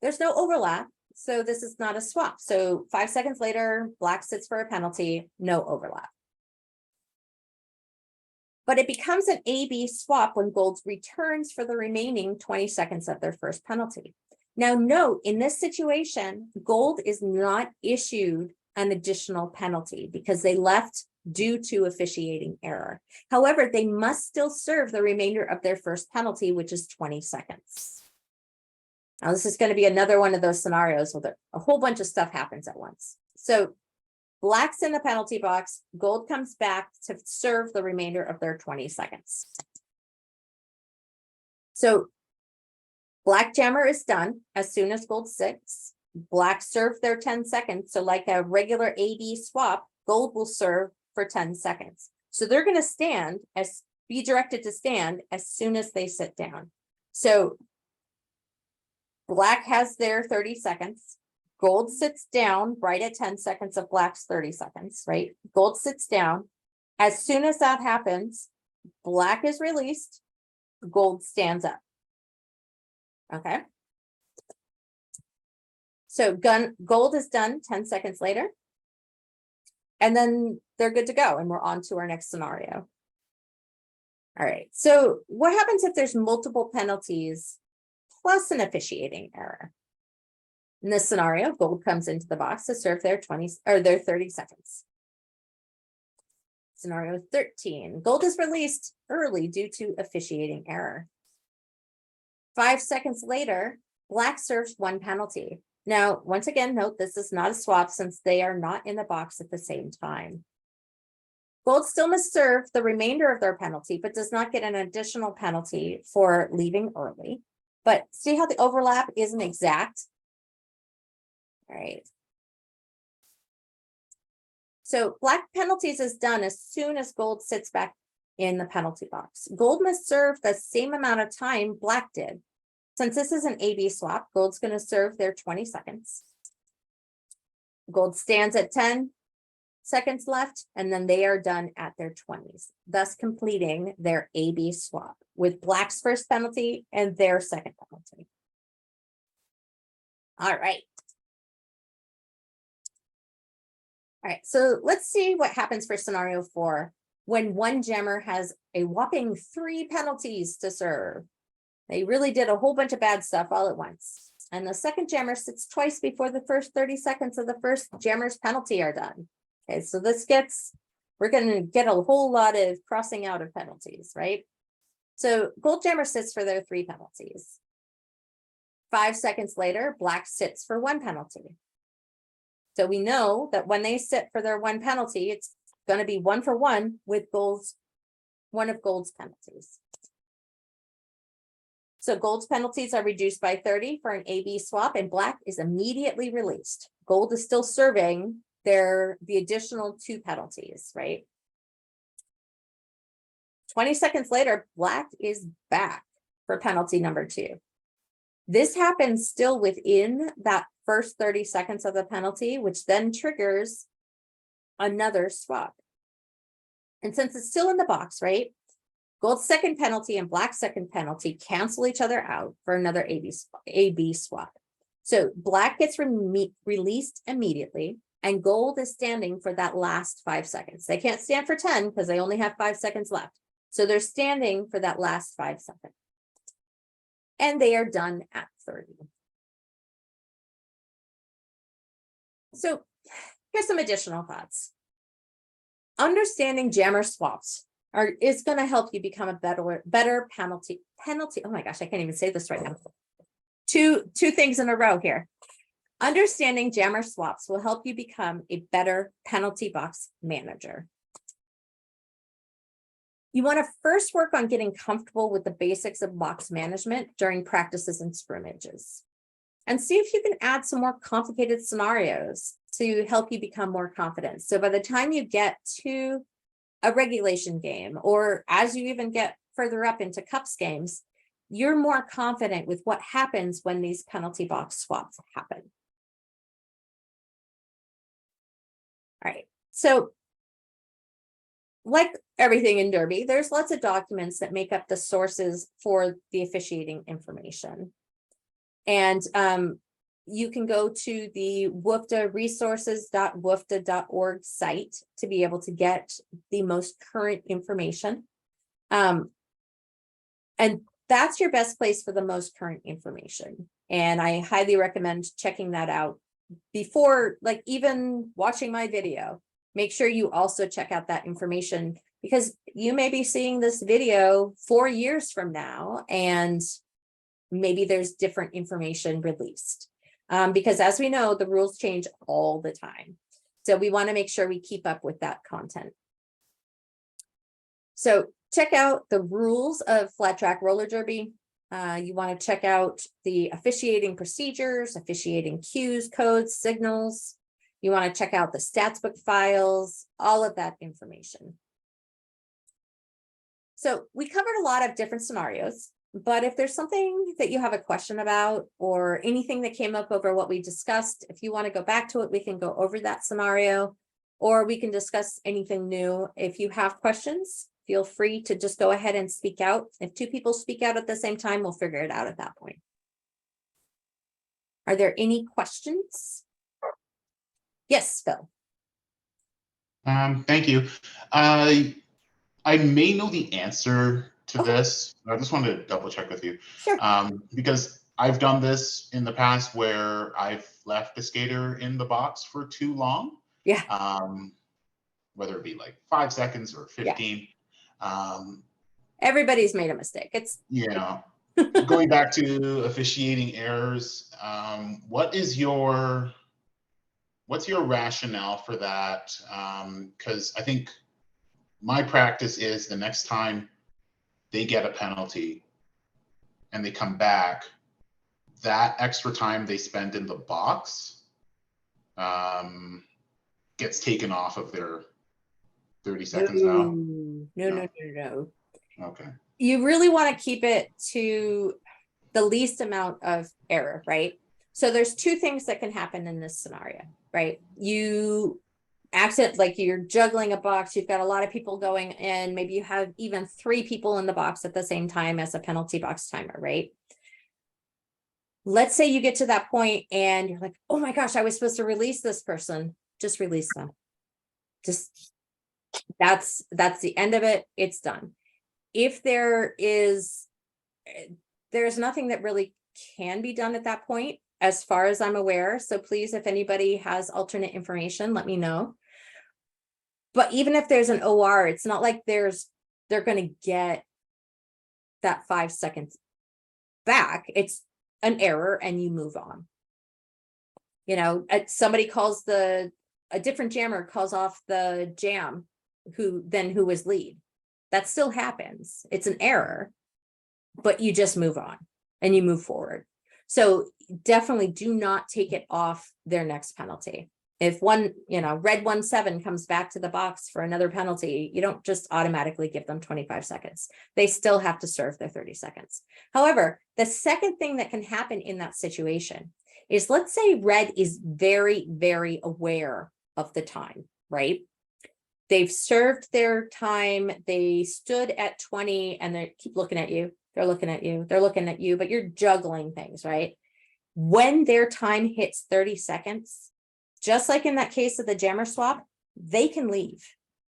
A: There's no overlap, so this is not a swap. So 5 seconds later, black sits for a penalty, no overlap. But it becomes an A-B swap when gold returns for the remaining 20 seconds of their first penalty. Now note, in this situation, gold is not issued an additional penalty because they left due to officiating error. However, they must still serve the remainder of their first penalty, which is 20 seconds. Now, this is going to be another one of those scenarios where a whole bunch of stuff happens at once. So black's in the penalty box, gold comes back to serve the remainder of their 20 seconds. So black jammer is done as soon as gold sits. Black served their 10 seconds. So like a regular A-B swap, gold will serve for 10 seconds. So they're going to be directed to stand as soon as they sit down. So black has their 30 seconds. Gold sits down right at 10 seconds of black's 30 seconds, right? Gold sits down. As soon as that happens, black is released, gold stands up. Okay. So gold is done 10 seconds later. And then they're good to go. And we're on to our next scenario. All right. So what happens if there's multiple penalties plus an officiating error? In this scenario, gold comes into the box to serve their 20 or their 30 seconds. Scenario 13, gold is released early due to officiating error. 5 seconds later, black serves 1 penalty. Now, once again, note this is not a swap since they are not in the box at the same time. Gold still must serve the remainder of their penalty, but does not get an additional penalty for leaving early. But see how the overlap isn't exact? All right. So black penalties is done as soon as gold sits back in the penalty box. Gold must serve the same amount of time black did. Since this is an AB swap, gold's going to serve their 20 seconds. Gold stands at 10 seconds left, and then they are done at their 20s, thus completing their AB swap with black's first penalty and their second penalty. All right. All right, so let's see what happens for scenario 4 when one jammer has a whopping 3 penalties to serve. They really did a whole bunch of bad stuff all at once. And the second jammer sits twice before the first 30 seconds of the first jammer's penalty are done. Okay, so we're going to get a whole lot of crossing out of penalties, right? So gold jammer sits for their 3 penalties. 5 seconds later, black sits for 1 penalty. So we know that when they sit for their 1 penalty, it's going to be 1 for 1 with one of gold's penalties. So gold's penalties are reduced by 30 for an AB swap, and black is immediately released. Gold is still serving the additional 2 penalties, right? 20 seconds later, black is back for penalty number 2. This happens still within that first 30 seconds of the penalty, which then triggers another swap. And since it's still in the box, right? Gold's second penalty and black's second penalty cancel each other out for another AB swap. So black gets released immediately, and gold is standing for that last 5 seconds. They can't stand for 10 because they only have 5 seconds left. So they're standing for that last 5 seconds. And they are done at 30. So here's some additional thoughts. Understanding jammer swaps is going to help you become a better penalty. Oh my gosh, I can't even say this right now. Two things in a row here. Understanding jammer swaps will help you become a better penalty box manager. You want to first work on getting comfortable with the basics of box management during practices and scrimmages. And see if you can add some more complicated scenarios to help you become more confident. So by the time you get to a regulation game, or as you even get further up into cups games, you're more confident with what happens when these penalty box swaps happen. All right, so like everything in Derby, there's lots of documents that make up the sources for the officiating information. And you can go to the WFTDA resources.wfta.org site to be able to get the most current information. And that's your best place for the most current information. And I highly recommend checking that out before, like, even watching my video. Make sure you also check out that information, because you may be seeing this video 4 years from now and maybe there's different information released. Because as we know, the rules change all the time. So we want to make sure we keep up with that content. So check out the rules of flat track roller derby. You want to check out the officiating procedures, officiating cues, codes, signals. You want to check out the stats book files, all of that information. So we covered a lot of different scenarios, but if there's something that you have a question about or anything that came up over what we discussed, if you want to go back to it, we can go over that scenario, or we can discuss anything new. If you have questions, feel free to just go ahead and speak out. If 2 people speak out at the same time, we'll figure it out at that point. Are there any questions? Yes, Phil.
E: Thank you. I may know the answer to
A: Okay.
E: this. I just wanted to double check with you.
A: Sure.
E: Because I've done this in the past where I've left a skater in the box for too long.
A: Yeah.
E: Whether it be like 5 seconds or 15.
A: Everybody's made a mistake. It's
E: You know, going back to officiating errors, what's your rationale for that? Because I think my practice is the next time they get a penalty and they come back, that extra time they spend in the box gets taken off of their 30 seconds now.
A: No.
E: Okay.
A: You really want to keep it to the least amount of error, right? So there's two things that can happen in this scenario, right? You accident, like you're juggling a box, you've got a lot of people going in, maybe you have even 3 people in the box at the same time as a penalty box timer, right? Let's say you get to that point and you're like, oh my gosh, I was supposed to release this person. Just release them. Just that's the end of it. It's done. If there's nothing that really can be done at that point, as far as I'm aware. So please, if anybody has alternate information, let me know. But even if there's an OR, it's not like they're going to get that 5 seconds back. It's an error and you move on. You know, somebody calls a different jammer calls off the jam who was lead. That still happens. It's an error, but you just move on and you move forward. So definitely do not take it off their next penalty. If red 1-7 comes back to the box for another penalty, you don't just automatically give them 25 seconds. They still have to serve their 30 seconds. However, the second thing that can happen in that situation is, let's say red is very, very aware of the time, right? They've served their time. They stood at 20 and they keep looking at you. They're looking at you. They're looking at you, but you're juggling things, right? When their time hits 30 seconds, just like in that case of the jammer swap, they can leave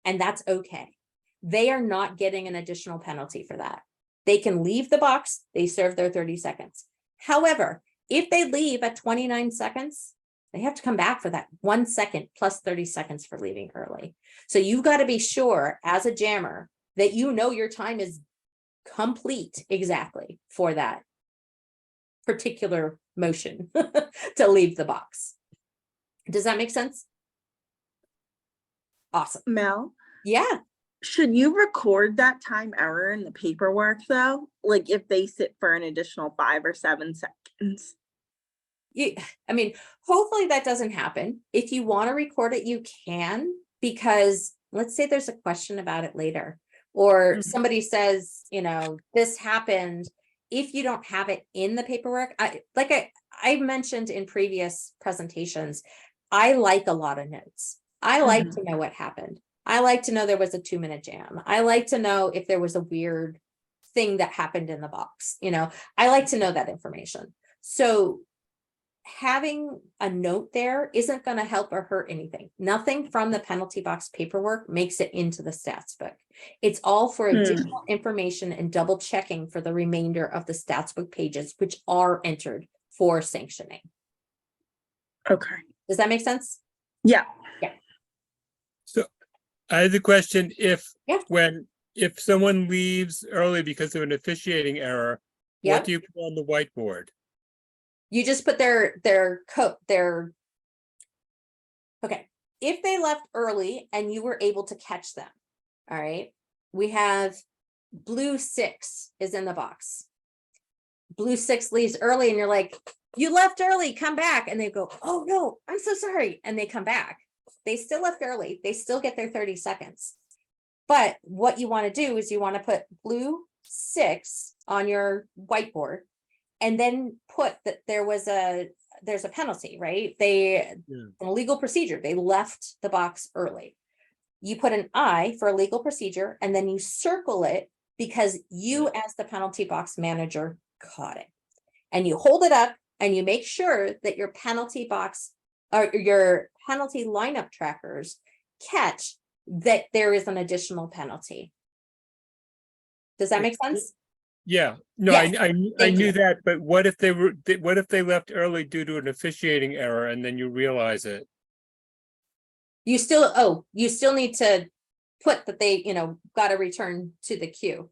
A: and that's okay. They are not getting an additional penalty for that. They can leave the box. They serve their 30 seconds. However, if they leave at 29 seconds, they have to come back for that 1 second plus 30 seconds for leaving early. So you've got to be sure as a jammer that you know your time is complete exactly for that particular motion to leave the box. Does that make sense? Awesome.
B: Mel,
A: Yeah.
B: should you record that time error in the paperwork though? Like if they sit for an additional 5 or 7 seconds?
A: Hopefully that doesn't happen. If you want to record it, you can, because let's say there's a question about it later, or somebody says, this happened. If you don't have it in the paperwork, I mentioned in previous presentations, I like a lot of notes. I like to know what happened. I like to know there was a 2-minute jam. I like to know if there was a weird thing that happened in the box. I like to know that information. So having a note there isn't going to help or hurt anything. Nothing from the penalty box paperwork makes it into the stats book. It's all for additional information and double checking for the remainder of the stats book pages, which are entered for sanctioning.
B: Okay.
A: Does that make sense?
B: Yeah.
C: So I had the question, if someone leaves early because of an officiating error, what do you put on the whiteboard?
A: You just put their code, okay. If they left early and you were able to catch them, all right, we have blue 6 is in the box. Blue 6 leaves early and you're like, you left early, come back. And they go, oh no, I'm so sorry. And they come back. They still left early. They still get their 30 seconds. But what you want to do is you want to put blue 6 on your whiteboard and then put that there's a penalty, right? An illegal procedure. They left the box early. You put an I for a legal procedure and then you circle it because you as the penalty box manager caught it. And you hold it up and you make sure that your penalty box or your penalty lineup trackers catch that there is an additional penalty. Does that make sense?
C: Yeah, no,
A: Yes,
C: I
A: thank
C: knew
A: you.
C: that, but what if they what if they left early due to an officiating error and then you realize it?
A: You still need to put that they, got to return to the queue.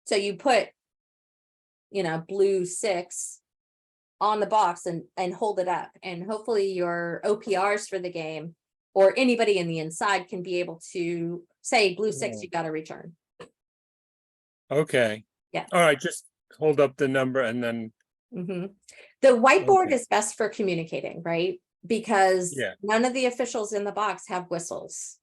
A: So you put, blue 6 on the box and hold it up, and hopefully your OPRs for the game or anybody in the inside can be able to say blue 6, you got to return.
C: Okay.
A: Yeah.
C: All right, just hold up the number and then,
A: Mhm. The whiteboard
C: Okay.
A: is best for communicating, right? Because
C: Yeah.
A: none of the officials in the box have whistles.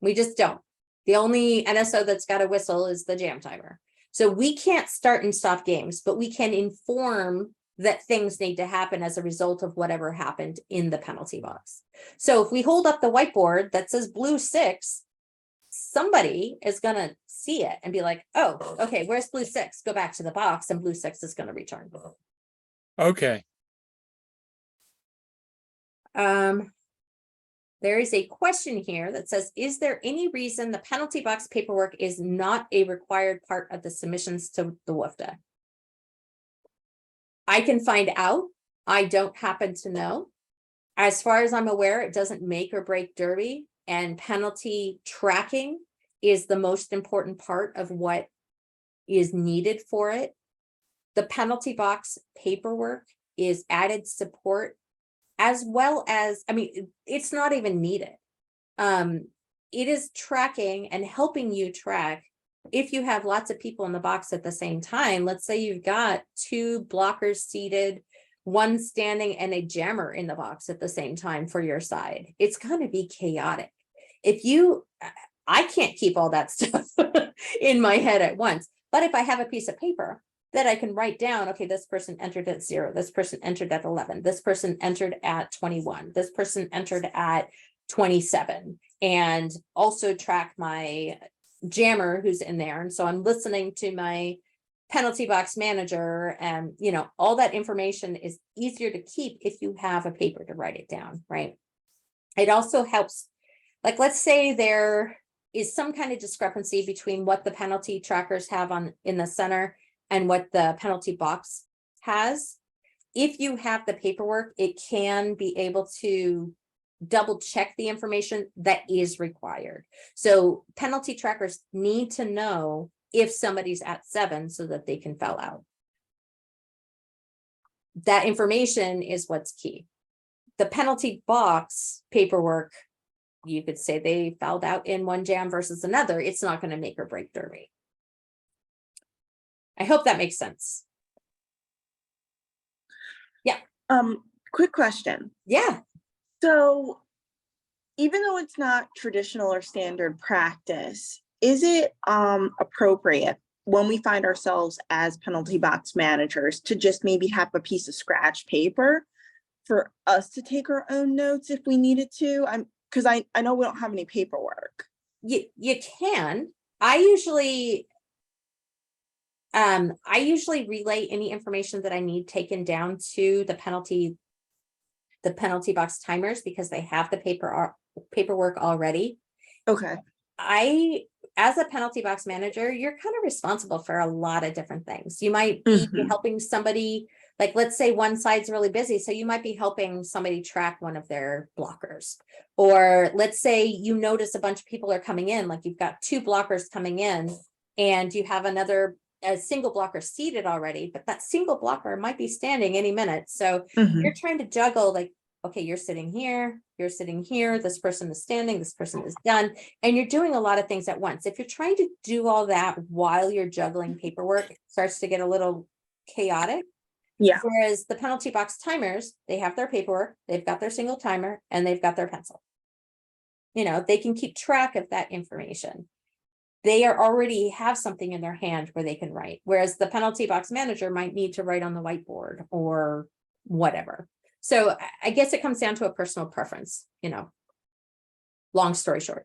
A: We just don't. The only NSO that's got a whistle is the jam timer. So we can't start and stop games, but we can inform that things need to happen as a result of whatever happened in the penalty box. So if we hold up the whiteboard that says blue 6, somebody is going to see it and be like, oh, okay, where's blue 6? Go back to the box and blue 6 is going to return.
C: Okay.
A: There is a question here that says, is there any reason the penalty box paperwork is not a required part of the submissions to the WFTDA? I can find out. I don't happen to know. As far as I'm aware, it doesn't make or break Derby, and penalty tracking is the most important part of what is needed for it. The penalty box paperwork is added support, as well as, it's not even needed. It is tracking and helping you track if you have lots of people in the box at the same time. Let's say you've got 2 blockers seated, 1 standing and a jammer in the box at the same time for your side. It's going to be chaotic. I can't keep all that stuff in my head at once, but if I have a piece of paper that I can write down, okay, this person entered at 0, this person entered at 11, this person entered at 21, this person entered at 27, and also track my jammer who's in there. And so I'm listening to my penalty box manager, and all that information is easier to keep if you have a paper to write it down, right? It also helps, like, let's say there is some kind of discrepancy between what the penalty trackers have in the center and what the penalty box has. If you have the paperwork, it can be able to double check the information that is required. So penalty trackers need to know if somebody's at 7 so that they can foul out. That information is what's key. The penalty box paperwork, you could say they fouled out in one jam versus another. It's not going to make or break Derby. I hope that makes sense. Yeah.
B: Quick question.
A: Yeah.
B: So even though it's not traditional or standard practice, is it appropriate when we find ourselves as penalty box managers to just maybe have a piece of scratch paper for us to take our own notes if we needed to? Because I know we don't have any paperwork.
A: You can. I usually relay any information that I need taken down to the penalty box timers because they have the paperwork already.
B: Okay.
A: As a penalty box manager, you're kind of responsible for a lot of different things. You might be helping somebody, like, let's say one side's really busy, so you might be helping somebody track one of their blockers. Or let's say you notice a bunch of people are coming in, like you've got 2 blockers coming in and you have a single blocker seated already, but that single blocker might be standing any minute. So you're trying to juggle, like, okay, you're sitting here, this person is standing, this person is done, and you're doing a lot of things at once. If you're trying to do all that while you're juggling paperwork, it starts to get a little chaotic.
B: Yeah.
A: Whereas the penalty box timers, they have their paperwork, they've got their single timer, and they've got their pencil. They can keep track of that information. They already have something in their hand where they can write, whereas the penalty box manager might need to write on the whiteboard or whatever. So I guess it comes down to a personal preference, long story short.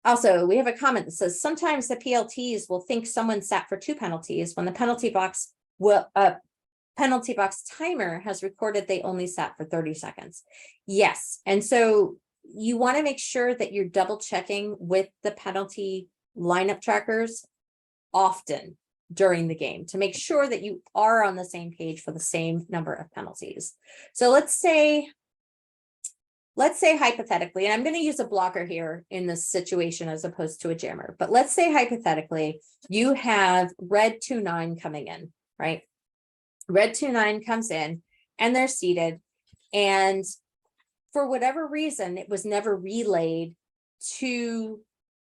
A: Also, we have a comment that says sometimes the PLTs will think someone sat for 2 penalties when the penalty box timer has recorded they only sat for 30 seconds. Yes. And so you want to make sure that you're double checking with the penalty lineup trackers often during the game to make sure that you are on the same page for the same number of penalties. So let's say hypothetically, and I'm going to use a blocker here in this situation as opposed to a jammer, but let's say hypothetically, you have red 2-9 coming in, right? Red 2-9 comes in and they're seated, and for whatever reason, it was never relayed to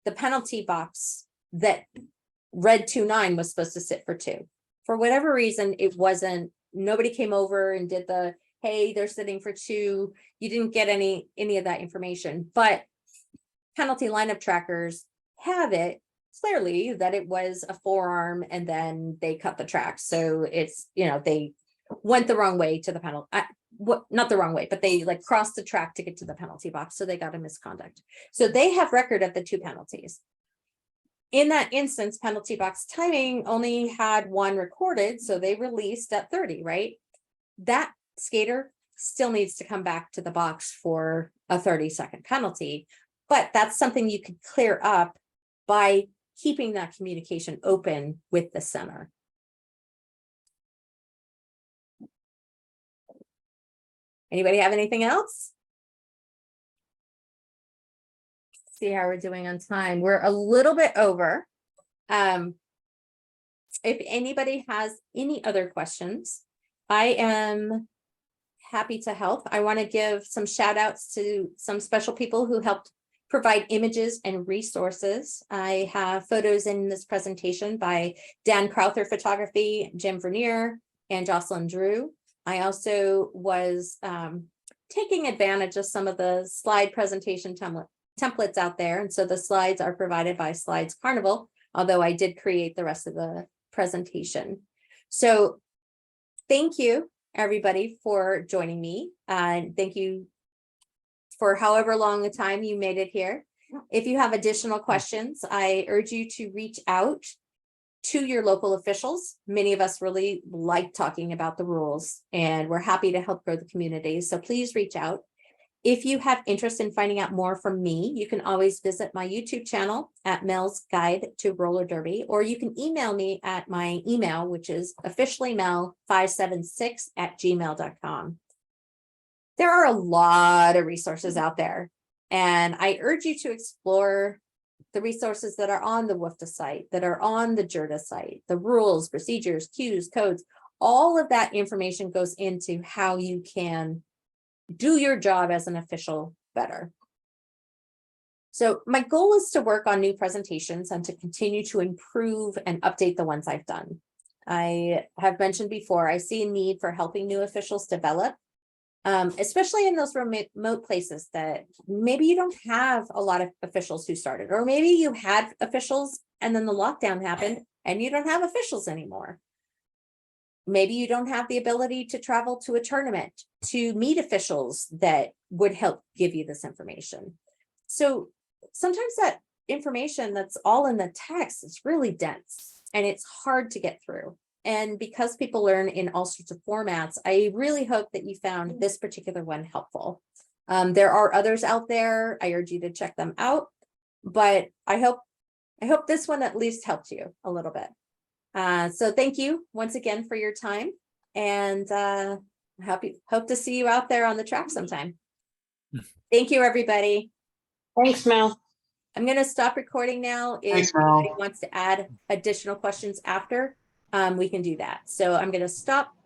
A: the penalty box that red 2-9 was supposed to sit for 2. For whatever reason, it wasn't, nobody came over and did the, hey, they're sitting for 2. You didn't get any of that information, but penalty lineup trackers have it clearly that it was a forearm and then they cut the track. So it's, they went the wrong way to the penalty. Not the wrong way, but they like crossed the track to get to the penalty box. So they got a misconduct. So they have record of the 2 penalties. In that instance, penalty box timing only had 1 recorded. So they released at 30, right? That skater still needs to come back to the box for a 30-second penalty. But that's something you could clear up by keeping that communication open with the center. Anybody have anything else? See how we're doing on time. We're a little bit over. If anybody has any other questions, I am happy to help. I want to give some shout outs to some special people who helped provide images and resources. I have photos in this presentation by Dan Crowther Photography, Jim Vernier, and Jocelyn Drew. I also was taking advantage of some of the slide presentation templates out there. And so the slides are provided by Slides Carnival, although I did create the rest of the presentation. So thank you, everybody, for joining me. Thank you for however long a time you made it here. If you have additional questions, I urge you to reach out to your local officials. Many of us really like talking about the rules, and we're happy to help grow the community. So please reach out. If you have interest in finding out more from me, you can always visit my YouTube channel at Mel's Guide to Roller Derby, or you can email me at my email, which is officiallymel576@gmail.com. There are a lot of resources out there, and I urge you to explore the resources that are on the WFTDA site, that are on the JIRDA site, the rules, procedures, cues, codes. All of that information goes into how you can do your job as an official better. So my goal is to work on new presentations and to continue to improve and update the ones I've done. I have mentioned before, I see a need for helping new officials develop, especially in those remote places that maybe you don't have a lot of officials who started, or maybe you had officials and then the lockdown happened and you don't have officials anymore. Maybe you don't have the ability to travel to a tournament to meet officials that would help give you this information. So sometimes that information that's all in the text is really dense and it's hard to get through. And because people learn in all sorts of formats, I really hope that you found this particular one helpful. There are others out there. I urge you to check them out, but I hope this one at least helped you a little bit. So thank you once again for your time, and hope to see you out there on the track sometime. Thank you, everybody.
D: Thanks, Mel.
A: I'm going to stop recording now. If
E: Thanks, Mel.
A: anybody wants to add additional questions after, we can do that. So I'm going to stop,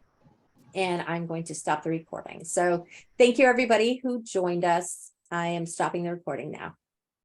A: and I'm going to stop the recording. So thank you, everybody who joined us. I am stopping the recording now.